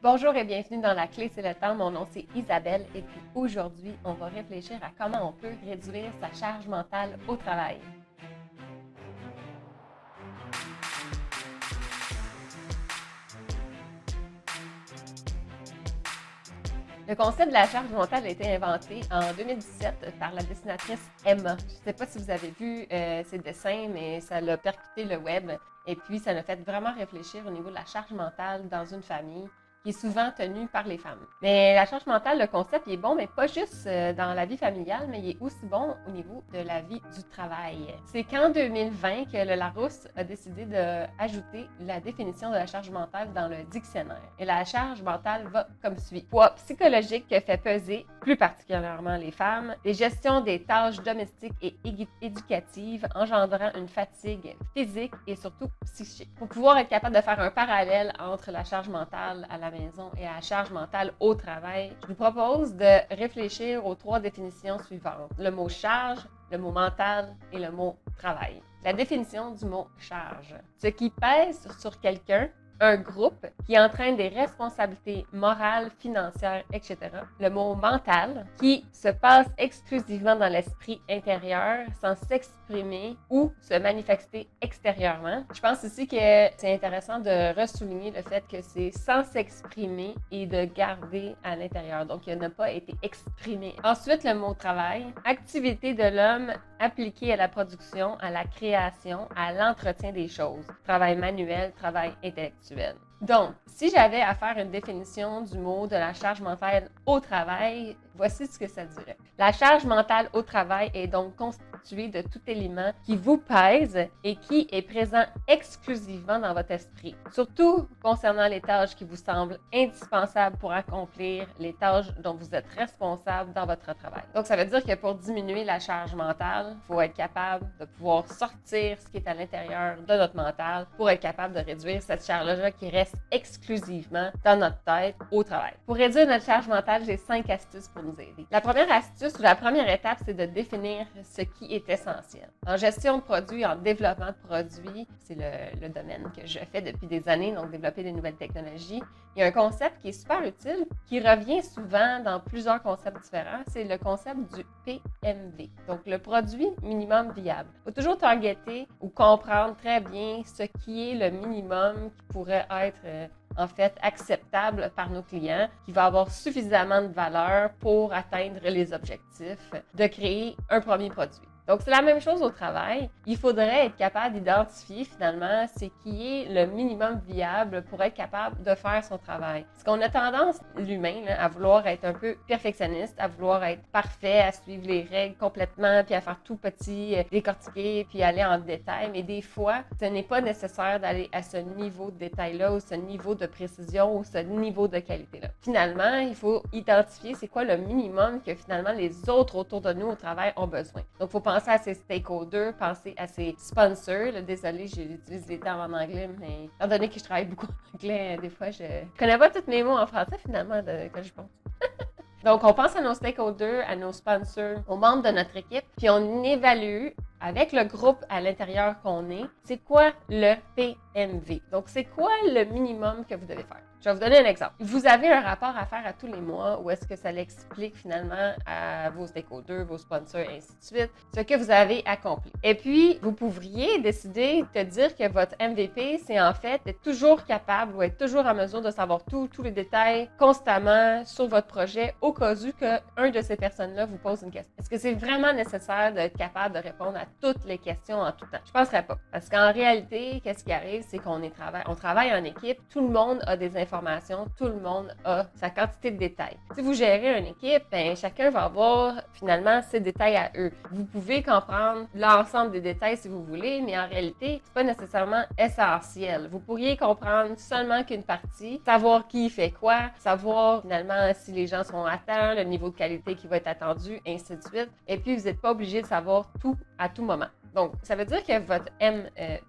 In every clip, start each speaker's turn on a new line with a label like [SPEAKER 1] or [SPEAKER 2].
[SPEAKER 1] Bonjour et bienvenue dans La Clé, c'est le temps. Mon nom c'est Isabelle et puis aujourd'hui, on va réfléchir à comment on peut réduire sa charge mentale au travail. Le concept de la charge mentale a été inventé en 2017 par la dessinatrice Emma. Je ne sais pas si vous avez vu ses dessins, mais ça l'a percuté le web et puis ça l'a fait vraiment réfléchir au niveau de la charge mentale dans une famille qui est souvent tenue par les femmes. Mais la charge mentale, le concept, il est bon, mais pas juste dans la vie familiale, mais il est aussi bon au niveau de la vie du travail. C'est qu'en 2020 que le Larousse a décidé d'ajouter la définition de la charge mentale dans le dictionnaire. Et la charge mentale va comme suit. Poids psychologique que fait peser, plus particulièrement les femmes, les gestions des tâches domestiques et éducatives engendrant une fatigue physique et surtout psychique. Pour pouvoir être capable de faire un parallèle entre la charge mentale à la maison et à la charge mentale au travail, je vous propose de réfléchir aux trois définitions suivantes. Le mot charge, le mot mental et le mot travail. La définition du mot charge. Ce qui pèse sur quelqu'un, un groupe qui entraîne des responsabilités morales, financières, etc. Le mot mental, qui se passe exclusivement dans l'esprit intérieur sans s'exprimer ou se manifester extérieurement. Je pense ici que c'est intéressant de ressouligner le fait que c'est sans s'exprimer et de garder à l'intérieur. Donc, il n'a pas été exprimé. Ensuite, le mot travail, activité de l'homme appliquée à la production, à la création, à l'entretien des choses. Travail manuel, travail intellectuel. Donc, si j'avais à faire une définition du mot de la charge mentale au travail, voici ce que ça dirait. La charge mentale au travail est donc constituée de tout élément qui vous pèse et qui est présent exclusivement dans votre esprit, surtout concernant les tâches qui vous semblent indispensables pour accomplir les tâches dont vous êtes responsable dans votre travail. Donc, ça veut dire que pour diminuer la charge mentale, il faut être capable de pouvoir sortir ce qui est à l'intérieur de notre mental pour être capable de réduire cette charge-là qui reste exclusivement dans notre tête au travail. Pour réduire notre charge mentale, j'ai 5 astuces pour nous aider. La première astuce ou la première étape, c'est de définir ce qui est essentiel. En gestion de produits, en développement de produits, c'est le domaine que je fais depuis des années, donc développer des nouvelles technologies. Il y a un concept qui est super utile, qui revient souvent dans plusieurs concepts différents, c'est le concept du PMV, donc le produit minimum viable. Il faut toujours targeter ou comprendre très bien ce qui est le minimum qui pourrait être en fait acceptable par nos clients, qui va avoir suffisamment de valeur pour atteindre les objectifs de créer un premier produit. Donc, c'est la même chose au travail. Il faudrait être capable d'identifier finalement ce qui est le minimum viable pour être capable de faire son travail. Parce qu'on a tendance, l'humain, à vouloir être un peu perfectionniste, à vouloir être parfait, à suivre les règles complètement, puis à faire tout petit, décortiquer, puis aller en détail. Mais des fois, ce n'est pas nécessaire d'aller à ce niveau de détail-là, ou ce niveau de précision, ou ce niveau de qualité-là. Finalement, il faut identifier c'est quoi le minimum que finalement les autres autour de nous au travail ont besoin. Donc, il faut penser à ses stakeholders, penser à ses sponsors. Là, désolée, j'utilise les termes en anglais, mais étant donné que je travaille beaucoup en anglais, des fois, je connais pas tous mes mots en français finalement quand je pense. Donc, on pense à nos stakeholders, à nos sponsors, aux membres de notre équipe, puis on évalue avec le groupe à l'intérieur qu'on est, c'est quoi le PMV. Donc, c'est quoi le minimum que vous devez faire? Je vais vous donner un exemple. Vous avez un rapport à faire à tous les mois où est-ce que ça l'explique finalement à vos stakeholders, vos sponsors, et ainsi de suite, ce que vous avez accompli. Et puis, vous pourriez décider de dire que votre MVP, c'est en fait être toujours capable ou être toujours en mesure de savoir tous les détails constamment sur votre projet au cas où qu'un de ces personnes-là vous pose une question. Est-ce que c'est vraiment nécessaire d'être capable de répondre à toutes les questions en tout temps? Je ne penserais pas. Parce qu'en réalité, qu'est-ce qui arrive, c'est qu'on travaille en équipe, tout le monde a des informations, tout le monde a sa quantité de détails. Si vous gérez une équipe, chacun va avoir finalement ses détails à eux. Vous pouvez comprendre l'ensemble des détails si vous voulez, mais en réalité, c'est pas nécessairement essentiel. Vous pourriez comprendre seulement qu'une partie, savoir qui fait quoi, savoir finalement si les gens sont atteints, le niveau de qualité qui va être attendu, ainsi de suite. Et puis, vous n'êtes pas obligé de savoir tout à tout moment. Donc, ça veut dire que votre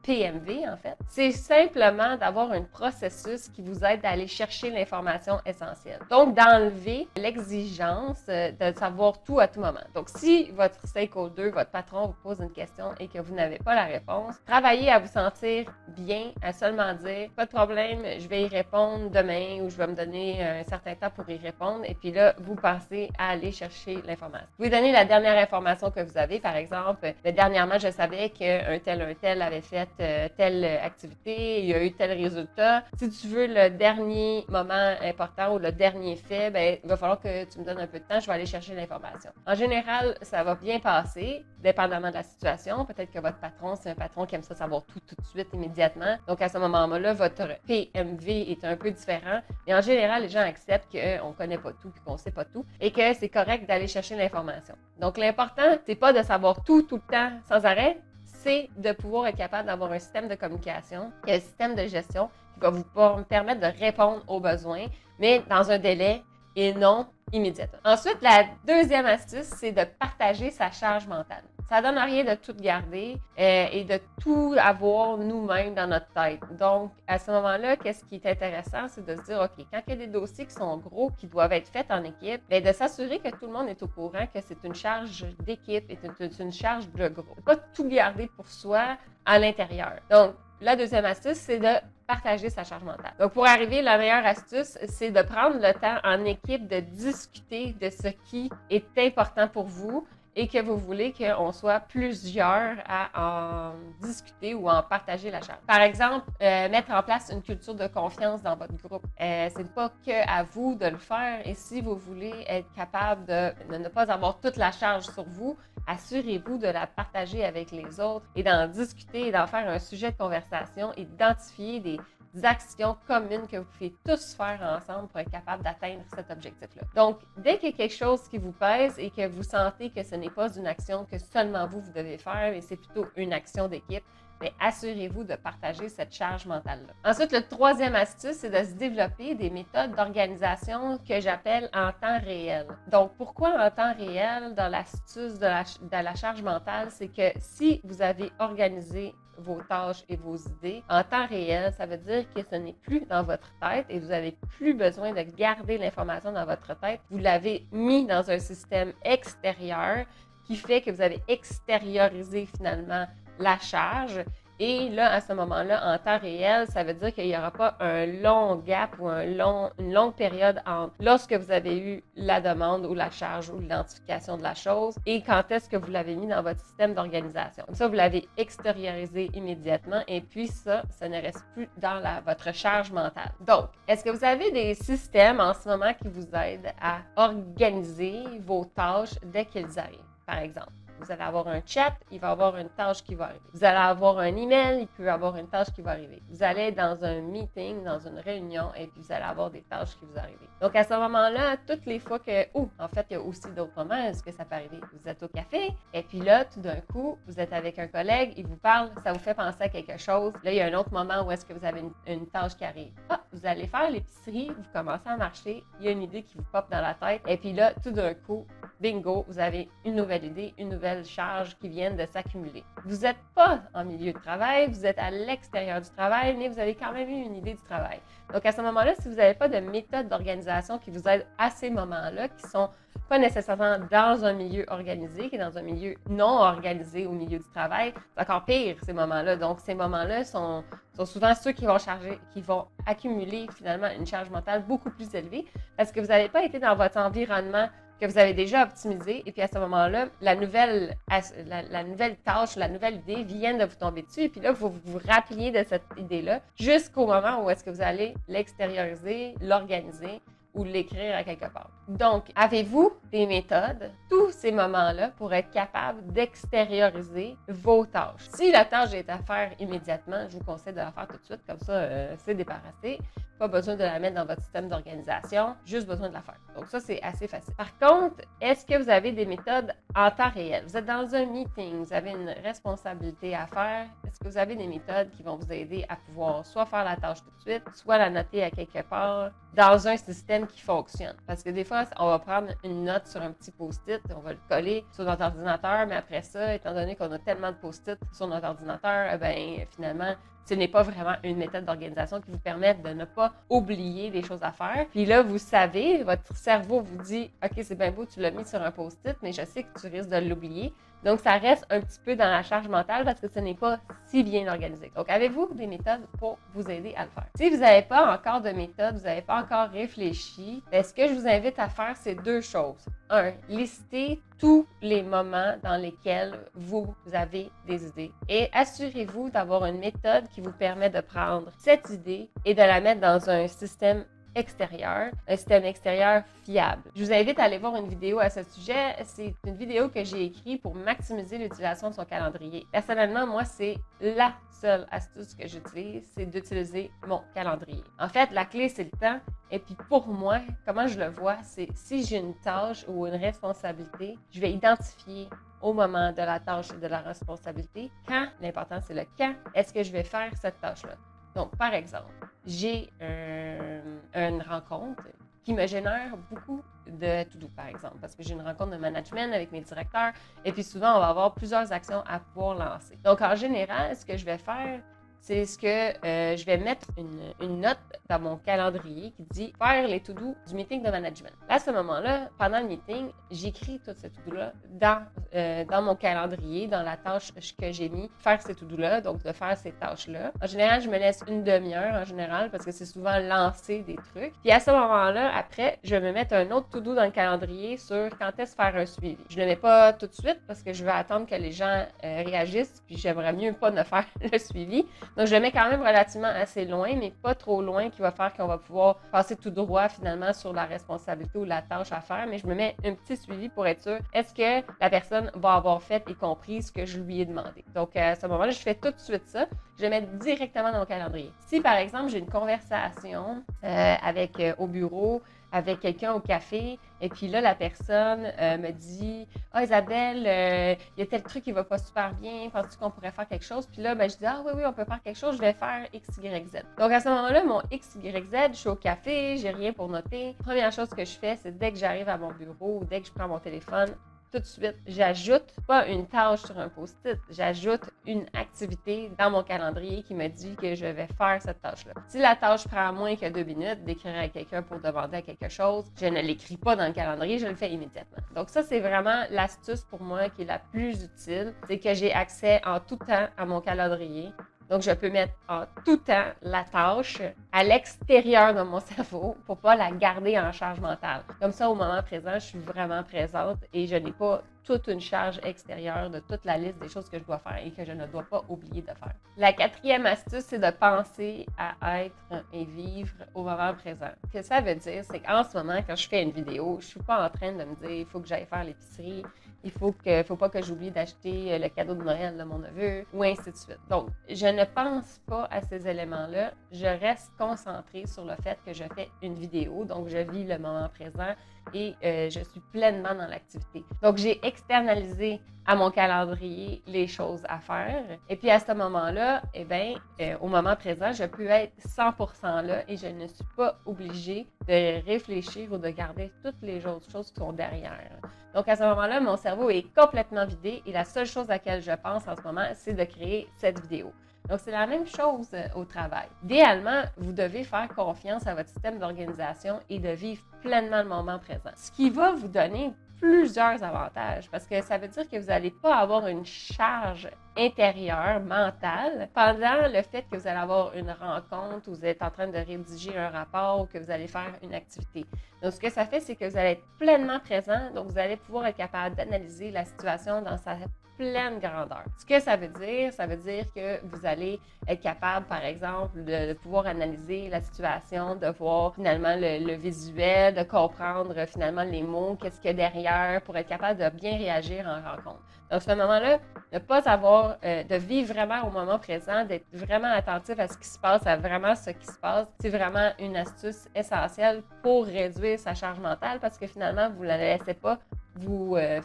[SPEAKER 1] PMV, en fait, c'est simplement d'avoir un processus qui vous aide à aller chercher l'information essentielle. Donc, d'enlever l'exigence de savoir tout à tout moment. Donc, si votre stakeholder, votre patron vous pose une question et que vous n'avez pas la réponse, travaillez à vous sentir bien, à seulement dire « pas de problème, je vais y répondre demain » ou « je vais me donner un certain temps pour y répondre » et puis là, vous pensez à aller chercher l'information. Vous pouvez donner la dernière information que vous avez. Par exemple, dernièrement, je savais qu'un tel avait fait telle activité, il y a eu tel résultat. Si tu veux le dernier moment important ou le dernier fait, ben, il va falloir que tu me donnes un peu de temps, je vais aller chercher l'information. En général, ça va bien passer, dépendamment de la situation. Peut-être que votre patron, c'est un patron qui aime ça savoir tout de suite, immédiatement. Donc, à ce moment-là, votre PMV est un peu différent. Mais en général, les gens acceptent qu'on ne connaît pas tout et qu'on ne sait pas tout et que c'est correct d'aller chercher l'information. Donc, l'important, c'est pas de savoir tout le temps, sans arrêt, c'est de pouvoir être capable d'avoir un système de communication, un système de gestion qui va vous permettre de répondre aux besoins, mais dans un délai et non immédiatement. Ensuite, la deuxième astuce, c'est de partager sa charge mentale. Ça donne rien de tout garder et de tout avoir nous-mêmes dans notre tête. Donc, à ce moment-là, qu'est-ce qui est intéressant, c'est de se dire, OK, quand il y a des dossiers qui sont gros, qui doivent être faits en équipe, bien, de s'assurer que tout le monde est au courant que c'est une charge d'équipe et c'est une charge de groupe. Pas tout garder pour soi à l'intérieur. Donc, la deuxième astuce, c'est de partager sa charge mentale. Donc, pour arriver, la meilleure astuce, c'est de prendre le temps en équipe de discuter de ce qui est important pour vous et que vous voulez qu'on soit plusieurs à en discuter ou en partager la charge. Par exemple, mettre en place une culture de confiance dans votre groupe. C'est pas qu'à vous de le faire et si vous voulez être capable de ne pas avoir toute la charge sur vous, assurez-vous de la partager avec les autres et d'en discuter et d'en faire un sujet de conversation et d'identifier des actions communes que vous pouvez tous faire ensemble pour être capable d'atteindre cet objectif-là. Donc, dès qu'il y a quelque chose qui vous pèse et que vous sentez que ce n'est pas une action que seulement vous devez faire, mais c'est plutôt une action d'équipe, mais assurez-vous de partager cette charge mentale-là. Ensuite, le troisième astuce, c'est de se développer des méthodes d'organisation que j'appelle en temps réel. Donc, pourquoi en temps réel dans l'astuce de la charge mentale? C'est que si vous avez organisé vos tâches et vos idées en temps réel, ça veut dire que ce n'est plus dans votre tête et vous n'avez plus besoin de garder l'information dans votre tête. Vous l'avez mis dans un système extérieur qui fait que vous avez extériorisé finalement la charge. Et là, à ce moment-là, en temps réel, ça veut dire qu'il n'y aura pas un long gap ou une longue période entre lorsque vous avez eu la demande ou la charge ou l'identification de la chose et quand est-ce que vous l'avez mis dans votre système d'organisation. Comme ça, vous l'avez extériorisé immédiatement et puis ça ne reste plus dans votre charge mentale. Donc, est-ce que vous avez des systèmes en ce moment qui vous aident à organiser vos tâches dès qu'ils arrivent, par exemple? Vous allez avoir un chat, il va y avoir une tâche qui va arriver. Vous allez avoir un email, il peut y avoir une tâche qui va arriver. Vous allez être dans un meeting, dans une réunion, et puis vous allez avoir des tâches qui vous arrivent. Donc, à ce moment-là, toutes les fois que... en fait, il y a aussi d'autres moments, est-ce que ça peut arriver? Vous êtes au café, et puis là, tout d'un coup, vous êtes avec un collègue, il vous parle, ça vous fait penser à quelque chose. Là, il y a un autre moment où est-ce que vous avez une tâche qui arrive. Vous allez faire l'épicerie, vous commencez à marcher, il y a une idée qui vous pop dans la tête, et puis là, tout d'un coup, bingo, vous avez une nouvelle idée, une nouvelle charges qui viennent de s'accumuler. Vous n'êtes pas en milieu de travail, vous êtes à l'extérieur du travail, mais vous avez quand même eu une idée du travail. Donc, à ce moment-là, si vous n'avez pas de méthode d'organisation qui vous aide à ces moments-là, qui sont pas nécessairement dans un milieu organisé, qui est dans un milieu non organisé au milieu du travail, c'est encore pire, ces moments-là. Donc, ces moments-là sont souvent ceux qui vont accumuler finalement une charge mentale beaucoup plus élevée parce que vous n'avez pas été dans votre environnement que vous avez déjà optimisé et puis à ce moment-là, la nouvelle tâche, la nouvelle idée vient de vous tomber dessus et puis là, vous vous rappeliez de cette idée-là jusqu'au moment où est-ce que vous allez l'extérioriser, l'organiser ou l'écrire à quelque part. Donc, avez-vous des méthodes, tous ces moments-là, pour être capable d'extérioriser vos tâches? Si la tâche est à faire immédiatement, je vous conseille de la faire tout de suite, comme ça, c'est débarrassé. pas besoin de la mettre dans votre système d'organisation, juste besoin de la faire. Donc ça, c'est assez facile. Par contre, est-ce que vous avez des méthodes en temps réel? Vous êtes dans un meeting, vous avez une responsabilité à faire. Est-ce que vous avez des méthodes qui vont vous aider à pouvoir soit faire la tâche tout de suite, soit la noter à quelque part dans un système qui fonctionne? Parce que des fois, on va prendre une note sur un petit post-it, on va le coller sur notre ordinateur, mais après ça, étant donné qu'on a tellement de post-it sur notre ordinateur, finalement, ce n'est pas vraiment une méthode d'organisation qui vous permet de ne pas oublier des choses à faire. Puis là, vous savez, votre cerveau vous dit « OK, c'est bien beau, tu l'as mis sur un post-it, mais je sais que tu risques de l'oublier. » Donc, ça reste un petit peu dans la charge mentale parce que ce n'est pas si bien organisé. Donc, avez-vous des méthodes pour vous aider à le faire? Si vous n'avez pas encore de méthode, vous n'avez pas encore réfléchi, ce que je vous invite à faire, c'est deux choses. Un, listez tous les moments dans lesquels vous avez des idées et assurez-vous d'avoir une méthode qui vous permet de prendre cette idée et de la mettre dans un système extérieur, un système extérieur fiable. Je vous invite à aller voir une vidéo à ce sujet. C'est une vidéo que j'ai écrite pour maximiser l'utilisation de son calendrier. Personnellement, moi, c'est la seule astuce que j'utilise, c'est d'utiliser mon calendrier. En fait, la clé, c'est le temps. Et puis pour moi, comment je le vois, c'est si j'ai une tâche ou une responsabilité, je vais identifier au moment de la tâche et de la responsabilité quand, l'important c'est le quand, est-ce que je vais faire cette tâche-là. Donc, par exemple, j'ai une rencontre qui me génère beaucoup de to-do, par exemple, parce que j'ai une rencontre de management avec mes directeurs et puis souvent, on va avoir plusieurs actions à pouvoir lancer. Donc, en général, ce que je vais faire, c'est ce que je vais mettre une note dans mon calendrier qui dit faire les to-do du meeting de management. À ce moment-là, pendant le meeting, j'écris toutes ces to-do-là dans mon calendrier, dans la tâche que j'ai mis, faire ces to-do-là, donc de faire ces tâches-là. En général, je me laisse une demi-heure en général parce que c'est souvent lancer des trucs. Puis à ce moment-là, après, je vais me mettre un autre to-do dans le calendrier sur quand est-ce faire un suivi. Je ne le mets pas tout de suite parce que je vais attendre que les gens réagissent, puis j'aimerais mieux pas ne faire le suivi. Donc, je le mets quand même relativement assez loin, mais pas trop loin, qui va faire qu'on va pouvoir passer tout droit finalement sur la responsabilité ou la tâche à faire. Mais je me mets un petit suivi pour être sûr, est-ce que la personne va avoir fait et compris ce que je lui ai demandé. Donc, à ce moment-là, je fais tout de suite ça. Je le mets directement dans mon calendrier. Si, par exemple, j'ai une conversation au bureau, avec quelqu'un au café, et puis là, la personne me dit « Ah, Isabelle, il y a tel truc qui va pas super bien, penses-tu qu'on pourrait faire quelque chose? » Puis là, je dis « Ah oui, on peut faire quelque chose, je vais faire X, Y, Z. » Donc, à ce moment-là, mon X, Y, Z, je suis au café, j'ai rien pour noter. Première chose que je fais, c'est dès que j'arrive à mon bureau ou dès que je prends mon téléphone, tout de suite, j'ajoute pas une tâche sur un post-it, j'ajoute une activité dans mon calendrier qui me dit que je vais faire cette tâche-là. Si la tâche prend moins que 2 minutes d'écrire à quelqu'un pour demander à quelque chose, je ne l'écris pas dans le calendrier, je le fais immédiatement. Donc ça, c'est vraiment l'astuce pour moi qui est la plus utile, c'est que j'ai accès en tout temps à mon calendrier. Donc, je peux mettre en tout temps la tâche à l'extérieur de mon cerveau pour pas la garder en charge mentale. Comme ça, au moment présent, je suis vraiment présente et je n'ai pas toute une charge extérieure de toute la liste des choses que je dois faire et que je ne dois pas oublier de faire. La quatrième astuce, c'est de penser à être et vivre au moment présent. Ce que ça veut dire, c'est qu'en ce moment, quand je fais une vidéo, je suis pas en train de me dire il faut que j'aille faire l'épicerie, il faut pas que j'oublie d'acheter le cadeau de Noël de mon neveu, ou ainsi de suite. Donc, je ne pense pas à ces éléments-là. Je reste concentrée sur le fait que je fais une vidéo, donc je vis le moment présent et je suis pleinement dans l'activité. Donc, j'ai externalisé à mon calendrier les choses à faire. Et puis, à ce moment-là, au moment présent, je peux être 100% là et je ne suis pas obligée de réfléchir ou de garder toutes les autres choses qui sont derrière. Donc, à ce moment-là, mon cerveau est complètement vidé et la seule chose à laquelle je pense en ce moment, c'est de créer cette vidéo. Donc, c'est la même chose au travail. Idéalement, vous devez faire confiance à votre système d'organisation et de vivre pleinement le moment présent. Ce qui va vous donner plusieurs avantages parce que ça veut dire que vous n'allez pas avoir une charge intérieure, mentale, pendant le fait que vous allez avoir une rencontre ou vous êtes en train de rédiger un rapport ou que vous allez faire une activité. Donc, ce que ça fait, c'est que vous allez être pleinement présent, donc vous allez pouvoir être capable d'analyser la situation dans sa pleine grandeur. Ce que ça veut dire que vous allez être capable, par exemple, de pouvoir analyser la situation, de voir finalement le visuel, de comprendre finalement les mots, qu'est-ce qu'il y a derrière, pour être capable de bien réagir en rencontre. Donc, ce moment-là, ne pas avoir, de vivre vraiment au moment présent, d'être vraiment attentif à ce qui se passe, à vraiment ce qui se passe, c'est vraiment une astuce essentielle pour réduire sa charge mentale parce que finalement, vous ne la laissez pas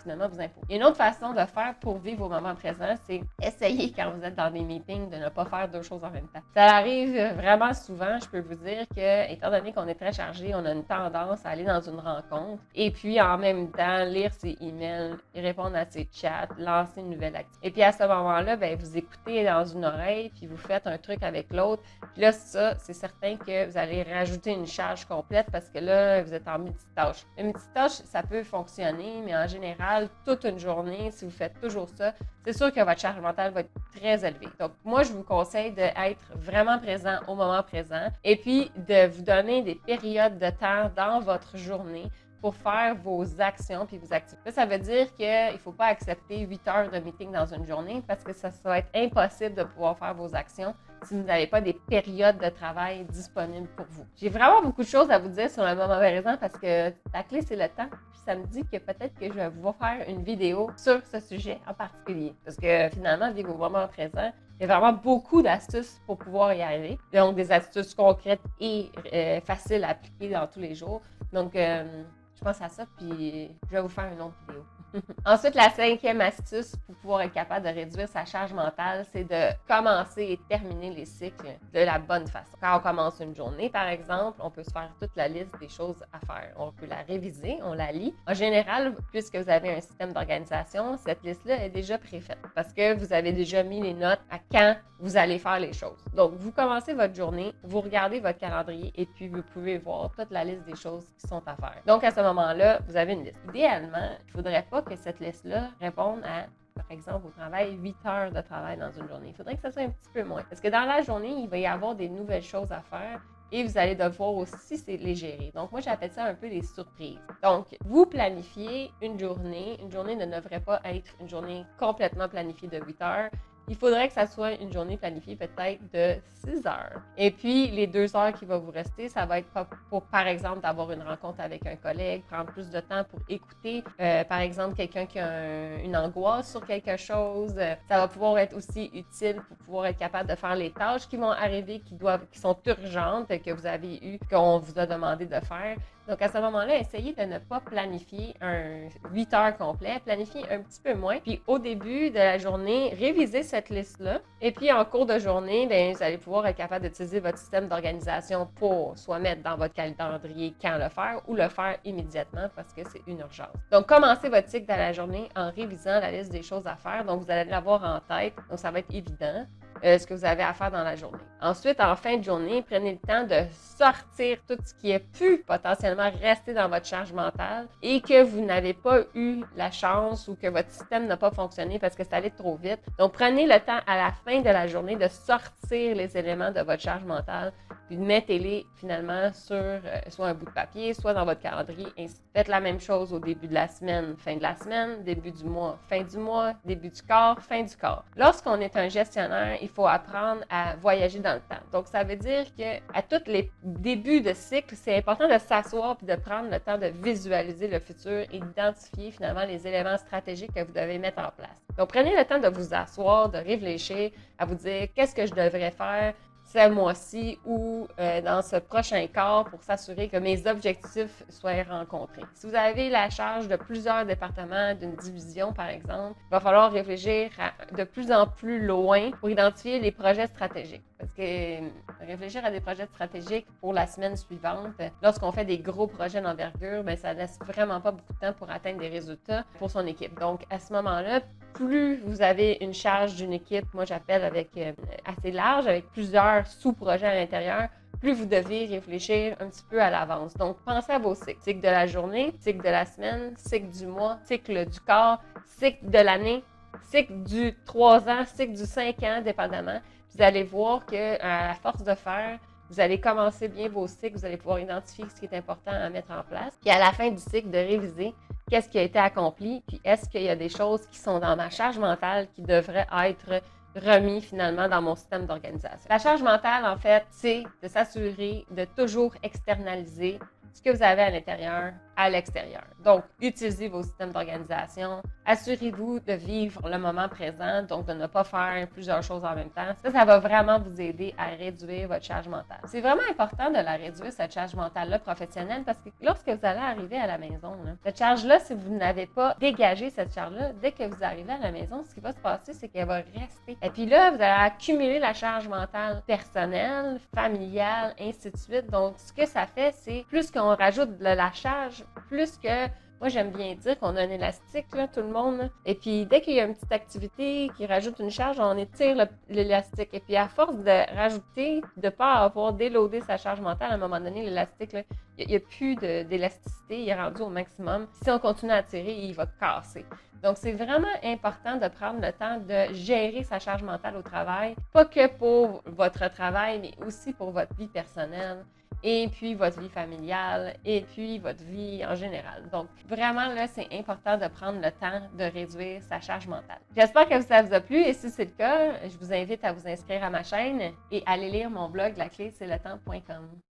[SPEAKER 1] finalement vous imposer. Une autre façon de faire pour vivre au moment présent, c'est essayer quand vous êtes dans des meetings de ne pas faire deux choses en même temps. Ça arrive vraiment souvent, je peux vous dire que, étant donné qu'on est très chargé, on a une tendance à aller dans une rencontre et puis en même temps lire ses emails, répondre à ses chats, lancer une nouvelle activité. Et puis à ce moment-là, ben, vous écoutez dans une oreille puis vous faites un truc avec l'autre. Puis là, ça, c'est certain que vous allez rajouter une charge complète parce que là, vous êtes en multitâche. Une multitâche, ça peut fonctionner, mais en général, toute une journée, si vous faites toujours ça, c'est sûr que votre charge mentale va être très élevée. Donc, moi, je vous conseille d'être vraiment présent au moment présent et puis de vous donner des périodes de temps dans votre journée pour faire vos actions puis vos activités. Ça veut dire qu'il ne faut pas accepter 8 heures de meeting dans une journée parce que ça va être impossible de pouvoir faire vos actions si vous n'avez pas des périodes de travail disponibles pour vous. J'ai vraiment beaucoup de choses à vous dire sur le moment présent parce que la clé, c'est le temps. Puis ça me dit que peut-être que je vais vous faire une vidéo sur ce sujet en particulier. Parce que finalement, vivre au moment présent, il y a vraiment beaucoup d'astuces pour pouvoir y arriver. Donc, des astuces concrètes et faciles à appliquer dans tous les jours. Donc, je pense à ça, puis je vais vous faire une autre vidéo. Ensuite, la 5e astuce pour pouvoir être capable de réduire sa charge mentale, c'est de commencer et terminer les cycles de la bonne façon. Quand on commence une journée, par exemple, on peut se faire toute la liste des choses à faire. On peut la réviser, on la lit. En général, puisque vous avez un système d'organisation, cette liste-là est déjà préfaite parce que vous avez déjà mis les notes à quand vous allez faire les choses. Donc, vous commencez votre journée, vous regardez votre calendrier et puis vous pouvez voir toute la liste des choses qui sont à faire. Donc, à ce moment-là, vous avez une liste. Idéalement, il ne faudrait pas que cette liste-là réponde à, par exemple, au travail, 8 heures de travail dans une journée. Il faudrait que ça soit un petit peu moins. Parce que dans la journée, il va y avoir des nouvelles choses à faire et vous allez devoir aussi les gérer. Donc, moi, j'appelle ça un peu des surprises. Donc, vous planifiez une journée. Une journée ne devrait pas être une journée complètement planifiée de 8 heures. Il faudrait que ça soit une journée planifiée peut-être de 6 heures. Et puis, les 2 heures qui vont vous rester, ça va être pour, par exemple, d'avoir une rencontre avec un collègue, prendre plus de temps pour écouter, par exemple, quelqu'un qui a une angoisse sur quelque chose. Ça va pouvoir être aussi utile pour pouvoir être capable de faire les tâches qui vont arriver, qui sont urgentes, que vous avez qu'on vous a demandé de faire. Donc, à ce moment-là, essayez de ne pas planifier un 8 heures complet, planifiez un petit peu moins. Puis, au début de la journée, révisez cette liste-là. Et puis, en cours de journée, bien, vous allez pouvoir être capable d'utiliser votre système d'organisation pour soit mettre dans votre calendrier quand le faire ou le faire immédiatement parce que c'est une urgence. Donc, commencez votre cycle de la journée en révisant la liste des choses à faire. Donc, vous allez l'avoir en tête. Donc, ça va être évident. Ce que vous avez à faire dans la journée. Ensuite, en fin de journée, prenez le temps de sortir tout ce qui a pu potentiellement rester dans votre charge mentale et que vous n'avez pas eu la chance ou que votre système n'a pas fonctionné parce que c'est allé trop vite. Donc, prenez le temps à la fin de la journée de sortir les éléments de votre charge mentale puis mettez-les finalement sur soit un bout de papier, soit dans votre calendrier. Faites la même chose au début de la semaine, fin de la semaine, début du mois, fin du mois, début du quart, fin du quart. Lorsqu'on est un gestionnaire, il faut apprendre à voyager dans le temps. Donc, ça veut dire qu'à tous les débuts de cycle, c'est important de s'asseoir et de prendre le temps de visualiser le futur et d'identifier finalement les éléments stratégiques que vous devez mettre en place. Donc, prenez le temps de vous asseoir, de réfléchir, à vous dire qu'est-ce que je devrais faire ce mois-ci ou dans ce prochain quart pour s'assurer que mes objectifs soient rencontrés. Si vous avez la charge de plusieurs départements d'une division, par exemple, il va falloir réfléchir de plus en plus loin pour identifier les projets stratégiques. Parce que réfléchir à des projets stratégiques pour la semaine suivante, lorsqu'on fait des gros projets d'envergure, bien, ça ne laisse vraiment pas beaucoup de temps pour atteindre des résultats pour son équipe. Donc, à ce moment-là, plus vous avez une charge d'une équipe, moi j'appelle avec assez large, avec plusieurs sous-projets à l'intérieur, plus vous devez réfléchir un petit peu à l'avance. Donc, pensez à vos cycles. Cycle de la journée, cycle de la semaine, cycle du mois, cycle du quart, cycle de l'année, cycle du 3 ans, cycle du 5 ans, dépendamment. Vous allez voir qu'à la force de faire, vous allez commencer bien vos cycles, vous allez pouvoir identifier ce qui est important à mettre en place. Puis à la fin du cycle, de réviser qu'est-ce qui a été accompli, puis est-ce qu'il y a des choses qui sont dans ma charge mentale qui devraient être remis finalement dans mon système d'organisation. La charge mentale, en fait, c'est de s'assurer de toujours externaliser ce que vous avez à l'intérieur à l'extérieur. Donc, utilisez vos systèmes d'organisation. Assurez-vous de vivre le moment présent, donc de ne pas faire plusieurs choses en même temps. Ça va vraiment vous aider à réduire votre charge mentale. C'est vraiment important de la réduire, cette charge mentale-là professionnelle, parce que lorsque vous allez arriver à la maison, cette charge-là, si vous n'avez pas dégagé cette charge-là, dès que vous arrivez à la maison, ce qui va se passer, c'est qu'elle va rester. Et puis là, vous allez accumuler la charge mentale personnelle, familiale, ainsi de suite. Donc, ce que ça fait, c'est plus qu'on rajoute de la charge, plus que, moi j'aime bien dire qu'on a un élastique, là, tout le monde. Là. Et puis dès qu'il y a une petite activité qui rajoute une charge, on étire l'élastique. Et puis à force de rajouter, de ne pas avoir déloadé sa charge mentale, à un moment donné, l'élastique, il n'y a plus d'élasticité, il est rendu au maximum. Si on continue à tirer, il va casser. Donc, c'est vraiment important de prendre le temps de gérer sa charge mentale au travail, pas que pour votre travail, mais aussi pour votre vie personnelle, et puis votre vie familiale, et puis votre vie en général. Donc, vraiment, là, c'est important de prendre le temps de réduire sa charge mentale. J'espère que ça vous a plu, et si c'est le cas, je vous invite à vous inscrire à ma chaîne et à aller lire mon blog laclé-c'est-le-temps.com.